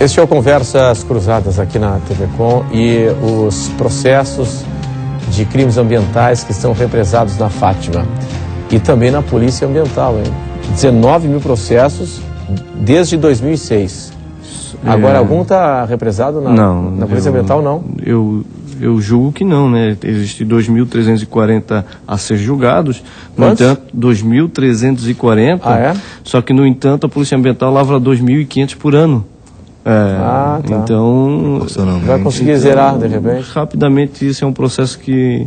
Este é o Conversas Cruzadas aqui na TV Com e os processos de crimes ambientais que estão represados na Fátima e também na Polícia Ambiental, hein? 19 mil processos desde 2006. Agora, algum está represado na Polícia Ambiental, não? Eu julgo que não, né? Existem 2.340 a ser julgados. No entanto, 2.340. Ah, é? Só que, no entanto, a Polícia Ambiental lavra 2.500 por ano. Tá. Então, vai conseguir zerar, de repente? Rapidamente, isso é um processo que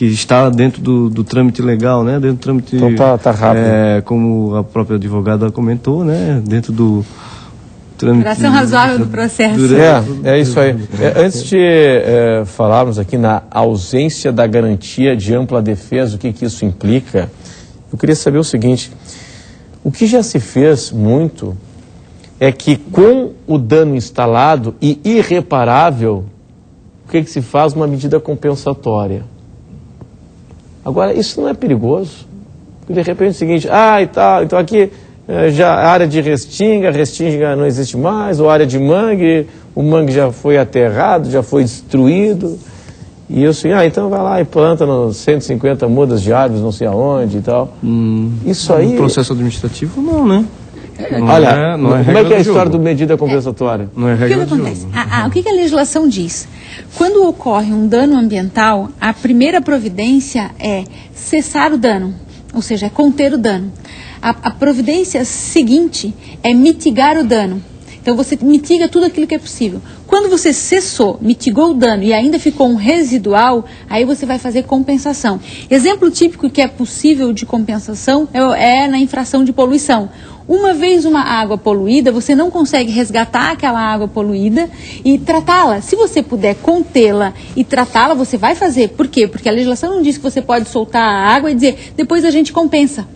está dentro do trâmite legal, né? Dentro do trâmite... Então tá rápido. Como a própria advogada comentou, né? Dentro do... Duração razoável do processo. É isso aí. Antes de falarmos aqui na ausência da garantia de ampla defesa, o que isso implica, eu queria saber o seguinte: o que já se fez muito é que com o dano instalado e irreparável, o que se faz? Uma medida compensatória. Agora, isso não é perigoso? Porque de repente é o seguinte, então aqui... já a área de restinga não existe mais, ou a área de mangue, o mangue já foi aterrado, já foi destruído, e eu assim, então vai lá e planta 150 mudas de árvores, não sei aonde e tal. Isso aí... No processo administrativo, não, né? Como é que é a história do medida compensatória? Não é regra do jogo. O que a legislação diz? Quando ocorre um dano ambiental, a primeira providência é cessar o dano, ou seja, é conter o dano. A providência seguinte é mitigar o dano. Então você mitiga tudo aquilo que é possível. Quando você cessou, mitigou o dano e ainda ficou um residual, aí você vai fazer compensação. Exemplo típico que é possível de compensação é na infração de poluição. Uma vez uma água poluída, você não consegue resgatar aquela água poluída e tratá-la. Se você puder contê-la e tratá-la, você vai fazer. Por quê? Porque a legislação não diz que você pode soltar a água e dizer, depois a gente compensa.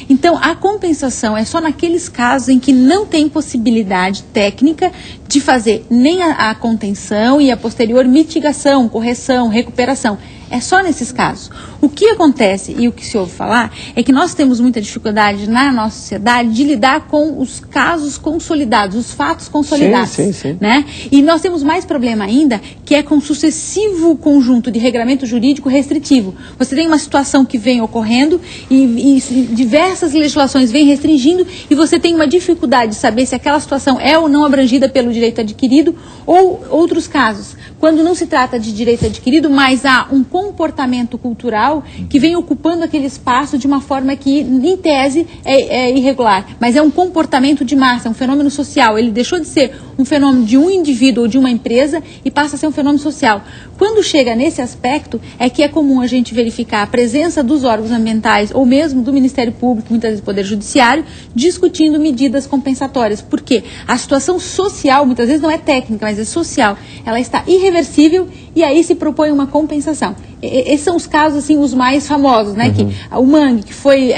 Então, a compensação é só naqueles casos em que não tem possibilidade técnica de fazer nem a contenção e a posterior mitigação, correção, recuperação. É só nesses casos. O que acontece, e o que se ouve falar, é que nós temos muita dificuldade na nossa sociedade de lidar com os casos consolidados, os fatos consolidados. Sim. Né? E nós temos mais problema ainda, que é com o sucessivo conjunto de regramento jurídico restritivo. Você tem uma situação que vem ocorrendo e diversas legislações vêm restringindo e você tem uma dificuldade de saber se aquela situação é ou não abrangida pelo direito adquirido, ou outros casos, quando não se trata de direito adquirido, mas há um comportamento cultural que vem ocupando aquele espaço de uma forma que, em tese, é irregular. Mas é um comportamento de massa, é um fenômeno social. Ele deixou de ser um fenômeno de um indivíduo ou de uma empresa e passa a ser um fenômeno social. Quando chega nesse aspecto, é que é comum a gente verificar a presença dos órgãos ambientais ou mesmo do Ministério Público, muitas vezes do Poder Judiciário, discutindo medidas compensatórias. Por quê? A situação social, muitas vezes não é técnica, mas é social. Ela está irreversível e aí se propõe uma compensação. Esses são os casos, assim, os mais famosos, né? Que o mangue, que foi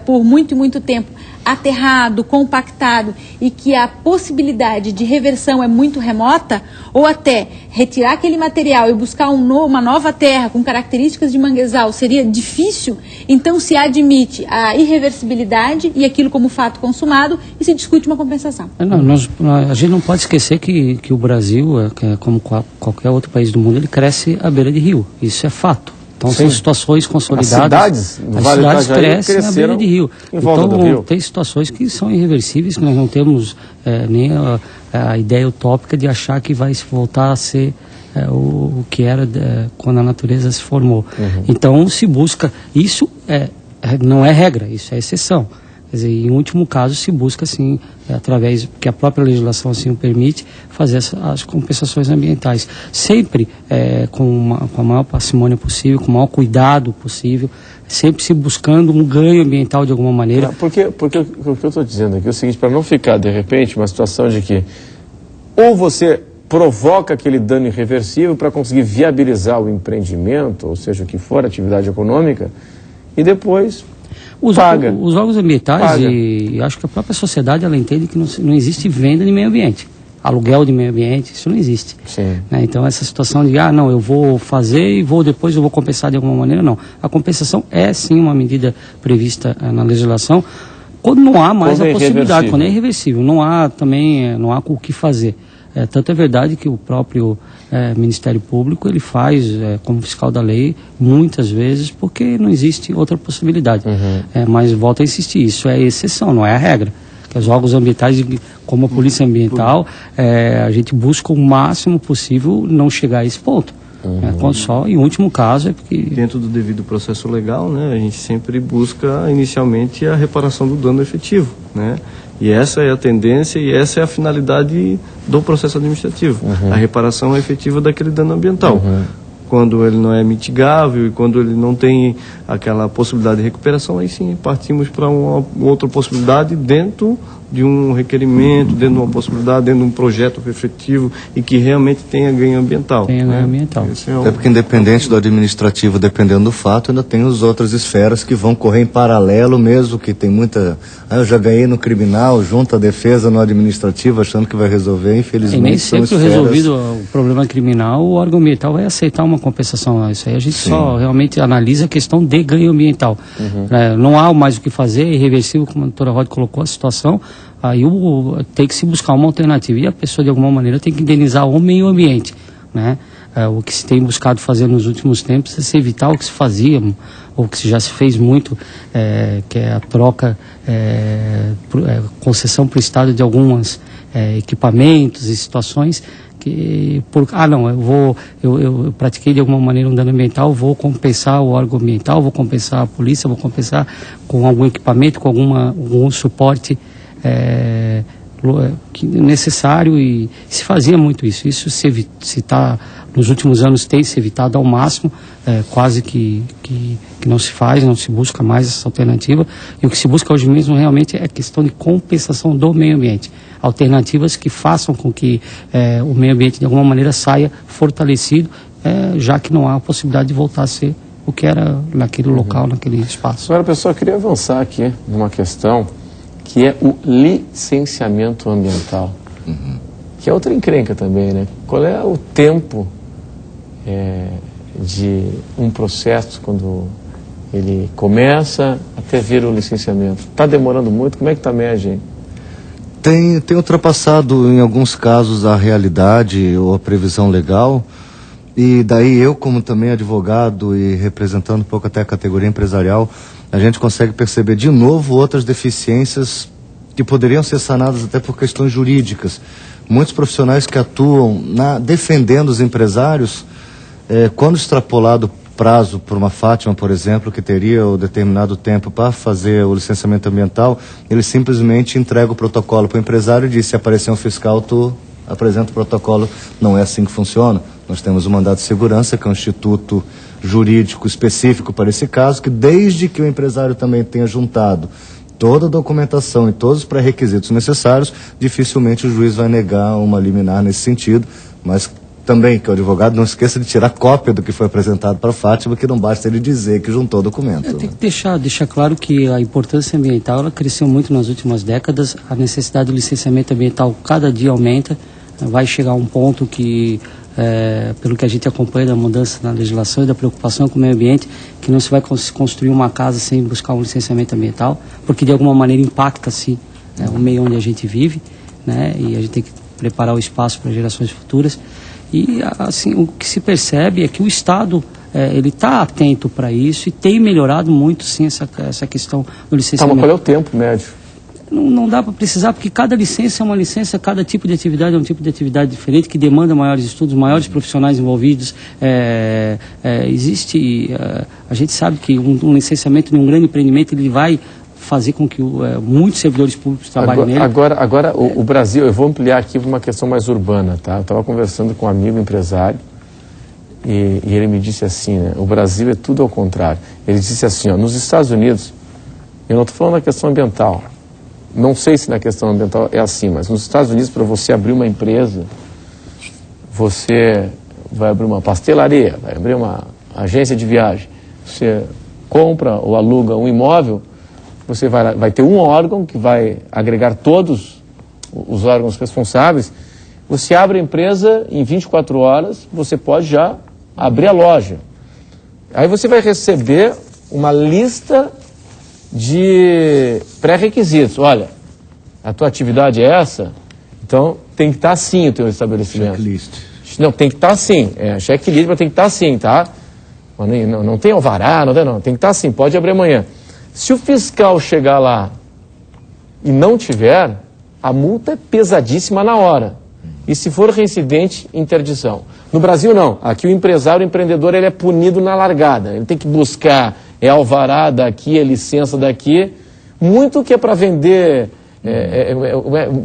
por muito tempo aterrado, compactado e que a possibilidade de reversão é muito remota, ou até retirar aquele material e buscar uma nova terra com características de manguezal seria difícil, então se admite a irreversibilidade e aquilo como fato consumado e se discute uma compensação. A gente não pode esquecer que o Brasil, como qualquer outro país do mundo, ele cresce à beira de rio. Isso é fato. Então são situações consolidadas. As cidades crescem na beira de rio. Em volta do rio. Tem situações que são irreversíveis, que nós não temos nem a ideia utópica de achar que vai voltar a ser o que era quando a natureza se formou. Então se busca, isso não é regra, isso é exceção. Quer dizer, em último caso, se busca, assim, através, que a própria legislação assim o permite, fazer as compensações ambientais. Sempre com a maior parcimônia possível, com o maior cuidado possível, sempre se buscando um ganho ambiental de alguma maneira. Porque o que eu estou dizendo aqui é o seguinte, para não ficar, de repente, uma situação de que ou você provoca aquele dano irreversível para conseguir viabilizar o empreendimento, ou seja, o que for, atividade econômica, e depois... Os órgãos ambientais e acho que a própria sociedade ela entende que não existe venda de meio ambiente, aluguel de meio ambiente, isso não existe. Né? Então essa situação de não, eu vou fazer e depois eu vou compensar de alguma maneira, não. A compensação é sim uma medida prevista na legislação quando não há mais a possibilidade, quando é irreversível, não há o que fazer. Tanto é verdade que o próprio Ministério Público ele faz como fiscal da lei muitas vezes porque não existe outra possibilidade. Mas volto a insistir, isso é exceção, não é a regra. Que os órgãos ambientais, como a Polícia Ambiental, a gente busca o máximo possível não chegar a esse ponto. Só em último caso é porque... Dentro do devido processo legal, né, a gente sempre busca inicialmente a reparação do dano efetivo, né? E essa é a tendência e essa é a finalidade do processo administrativo, a reparação efetiva daquele dano ambiental. Quando ele não é mitigável e quando ele não tem aquela possibilidade de recuperação, aí sim partimos para uma outra possibilidade dentro de um requerimento, dentro de uma possibilidade, dentro de um projeto efetivo e que realmente tenha ganho ambiental. Tenha ganho ambiental. Até porque independente do administrativo, dependendo do fato, ainda tem as outras esferas que vão correr em paralelo mesmo, que tem muita... eu já ganhei no criminal, junto à defesa no administrativo, achando que vai resolver, infelizmente. E nem sempre resolvido o problema criminal, o órgão ambiental vai aceitar uma compensação. Isso aí a gente só realmente analisa a questão de ganho ambiental. Não há mais o que fazer, é irreversível, como a doutora Rod colocou a situação. Aí tem que se buscar uma alternativa e a pessoa de alguma maneira tem que indenizar o meio ambiente, né? O que se tem buscado fazer nos últimos tempos é se evitar o que se fazia, ou que já se fez muito, que é a troca, concessão para o Estado de alguns equipamentos e situações que eu pratiquei de alguma maneira um dano ambiental, vou compensar o órgão ambiental, vou compensar a polícia, vou compensar com algum equipamento, com algum suporte necessário, e se fazia muito isso. Isso nos últimos anos tem se evitado ao máximo, quase que não se faz, não se busca mais essa alternativa, e o que se busca hoje mesmo realmente é a questão de compensação do meio ambiente, alternativas que façam com que o meio ambiente de alguma maneira saia fortalecido, já que não há a possibilidade de voltar a ser o que era naquele local, naquele espaço. Agora, pessoal, eu queria avançar aqui numa questão que é o licenciamento ambiental, que é outra encrenca também, né? Qual é o tempo de um processo quando ele começa até vir o licenciamento? Está demorando muito? Como é que está a média? Tem ultrapassado em alguns casos a realidade ou a previsão legal, e daí eu, como também advogado e representando um pouco até a categoria empresarial, a gente consegue perceber de novo outras deficiências que poderiam ser sanadas até por questões jurídicas. Muitos profissionais que atuam defendendo os empresários, quando extrapolado o prazo por uma Fátima, por exemplo, que teria o determinado tempo para fazer o licenciamento ambiental, ele simplesmente entrega o protocolo para o empresário e diz: se aparecer um fiscal, tu apresenta o protocolo. Não é assim que funciona. Nós temos o mandado de segurança, que é um instituto jurídico específico para esse caso, que desde que o empresário também tenha juntado toda a documentação e todos os pré-requisitos necessários, dificilmente o juiz vai negar uma liminar nesse sentido. Mas também que o advogado não esqueça de tirar cópia do que foi apresentado para a Fátima, que não basta ele dizer que juntou o documento. Tem que deixar claro que a importância ambiental ela cresceu muito nas últimas décadas. A necessidade do licenciamento ambiental cada dia aumenta. Vai chegar a um ponto que, pelo que a gente acompanha da mudança na legislação e da preocupação com o meio ambiente, que não se vai construir uma casa sem buscar um licenciamento ambiental, porque de alguma maneira impacta-se o meio onde a gente vive, né? E a gente tem que preparar o espaço para gerações futuras. E assim, o que se percebe é que o Estado ele está atento para isso e tem melhorado muito, sim, essa questão do licenciamento. Mas qual é o tempo médio? Não dá para precisar, porque cada licença é uma licença, cada tipo de atividade é um tipo de atividade diferente, que demanda maiores estudos, maiores profissionais envolvidos. A gente sabe que um licenciamento de um grande empreendimento ele vai fazer com que muitos servidores públicos trabalhem nele. Agora o Brasil, eu vou ampliar aqui para uma questão mais urbana, tá? Eu estava conversando com um amigo empresário e ele me disse assim, né? O Brasil é tudo ao contrário. Ele disse assim, nos Estados Unidos, eu não estou falando da questão ambiental, não sei se na questão ambiental é assim, mas nos Estados Unidos, para você abrir uma empresa, você vai abrir uma pastelaria, vai abrir uma agência de viagem, você compra ou aluga um imóvel, você vai ter um órgão que vai agregar todos os órgãos responsáveis. Você abre a empresa, em 24 horas, você pode já abrir a loja. Aí você vai receber uma lista de pré-requisitos. Olha, a tua atividade é essa, então tem que estar assim o teu estabelecimento. Checklist. Não, tem que estar assim. Checklist, mas tem que estar assim, tá? Não tem alvará, não. Tem que estar assim, pode abrir amanhã. Se o fiscal chegar lá e não tiver, a multa é pesadíssima na hora. E se for reincidente, interdição. No Brasil, não. Aqui o empresário, o empreendedor, ele é punido na largada. Ele tem que buscar alvará daqui, licença daqui. Muito que é para vender...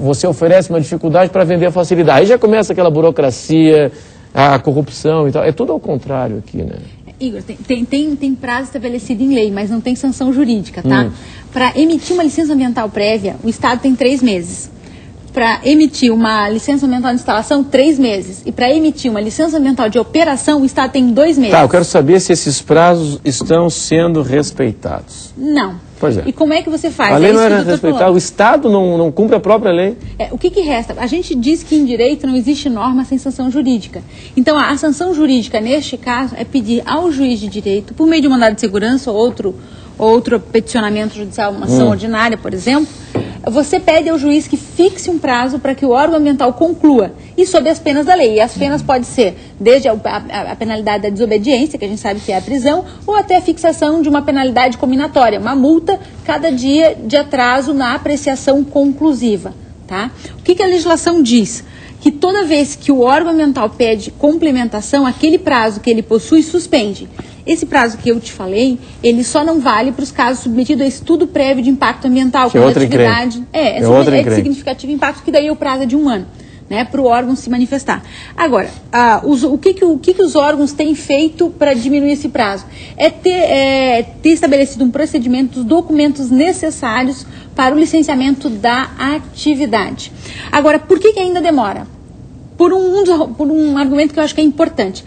você oferece uma dificuldade para vender a facilidade. Aí já começa aquela burocracia, a corrupção e tal. É tudo ao contrário aqui, né? Igor, tem prazo estabelecido em lei, mas não tem sanção jurídica, tá? Para emitir uma licença ambiental prévia, o Estado tem 3 meses. Para emitir uma licença ambiental de instalação, 3 meses. E para emitir uma licença ambiental de operação, o Estado tem 2 meses. Tá, eu quero saber se esses prazos estão sendo respeitados. Não. Pois é. E como é que você faz? A lei não era respeitada, o Estado não cumpre a própria lei. O que resta? A gente diz que em direito não existe norma sem sanção jurídica. Então, a sanção jurídica, neste caso, é pedir ao juiz de direito, por meio de um mandado de segurança ou outro peticionamento judicial, uma ação ordinária, por exemplo, você pede ao juiz que fixe um prazo para que o órgão ambiental conclua, e sob as penas da lei. E as penas podem ser desde a penalidade da desobediência, que a gente sabe que é a prisão, ou até a fixação de uma penalidade cominatória, uma multa cada dia de atraso na apreciação conclusiva. Tá? O que a legislação diz? Que toda vez que o órgão ambiental pede complementação, aquele prazo que ele possui suspende. Esse prazo que eu te falei, ele só não vale para os casos submetidos a estudo prévio de impacto ambiental. Que é outra atividade. É de significativo impacto, que daí é o prazo é de 1 ano, né, para o órgão se manifestar. Agora, o que os órgãos têm feito para diminuir esse prazo? É ter estabelecido um procedimento dos documentos necessários para o licenciamento da atividade. Agora, por que ainda demora? Por um argumento que eu acho que é importante.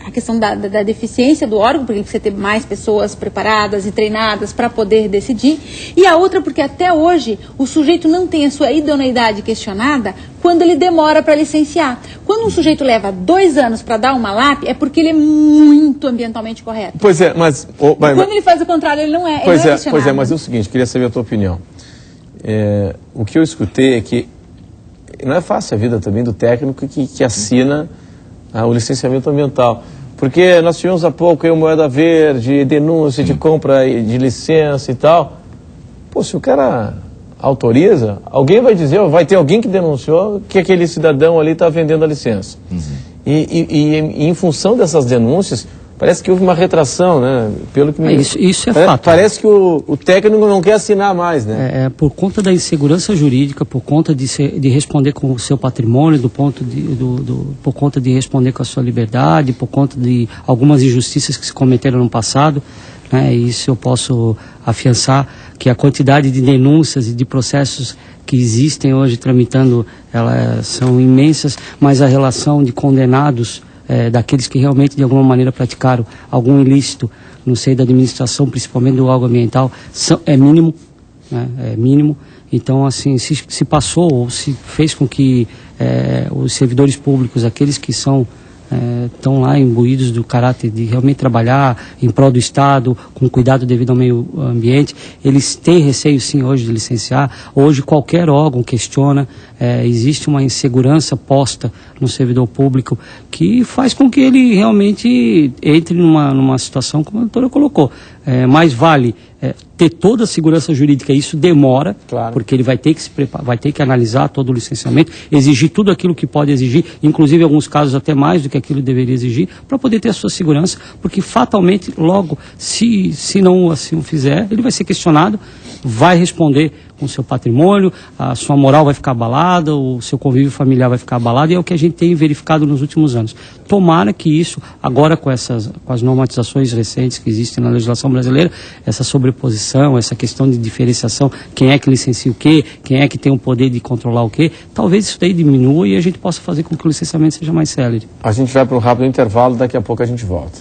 A questão da deficiência do órgão, porque ele precisa ter mais pessoas preparadas e treinadas para poder decidir. E a outra, porque até hoje o sujeito não tem a sua idoneidade questionada quando ele demora para licenciar. Quando um sujeito leva 2 anos para dar uma LAP, é porque ele é muito ambientalmente correto. Pois é, mas... quando ele faz o contrário, ele não é questionado. Pois é, mas é o seguinte, queria saber a tua opinião. O que eu escutei é que não é fácil a vida também do técnico que assina o licenciamento ambiental. Porque nós tivemos há pouco aí o Moeda Verde, denúncia de compra de licença e tal. Pô, se o cara autoriza, alguém vai dizer, vai ter alguém que denunciou que aquele cidadão ali está vendendo a licença. E em função dessas denúncias, parece que houve uma retração, né? Pelo que isso é fato. Parece que o técnico não quer assinar mais, né? Por conta da insegurança jurídica, por conta de responder com o seu patrimônio, por conta de responder com a sua liberdade, por conta de algumas injustiças que se cometeram no passado, né? Isso eu posso afiançar, que a quantidade de denúncias e de processos que existem hoje tramitando, elas são imensas, mas a relação de condenados daqueles que realmente de alguma maneira praticaram algum ilícito no seio da administração, principalmente do órgão ambiental, é mínimo, né? É mínimo. Então, assim, se passou ou se fez com que os servidores públicos, aqueles que estão lá imbuídos do caráter de realmente trabalhar em prol do Estado, com cuidado devido ao meio ambiente, eles têm receio sim hoje de licenciar. Hoje qualquer órgão questiona, existe uma insegurança posta no servidor público que faz com que ele realmente entre numa situação como a doutora colocou. Mais vale ter toda a segurança jurídica, isso demora, claro, porque ele vai ter que se preparar, vai ter que analisar todo o licenciamento, exigir tudo aquilo que pode exigir, inclusive em alguns casos até mais do que aquilo deveria exigir, para poder ter a sua segurança, porque fatalmente, logo, se não assim o fizer, ele vai ser questionado, vai responder com o seu patrimônio, a sua moral vai ficar abalada, o seu convívio familiar vai ficar abalado, e é o que a gente tem verificado nos últimos anos. Tomara que isso, agora com as normatizações recentes que existem na legislação brasileira, essa sobreposição, essa questão de diferenciação, quem é que licencia o quê, quem é que tem o poder de controlar o quê, talvez isso daí diminua e a gente possa fazer com que o licenciamento seja mais célere. A gente vai para um rápido intervalo, daqui a pouco a gente volta.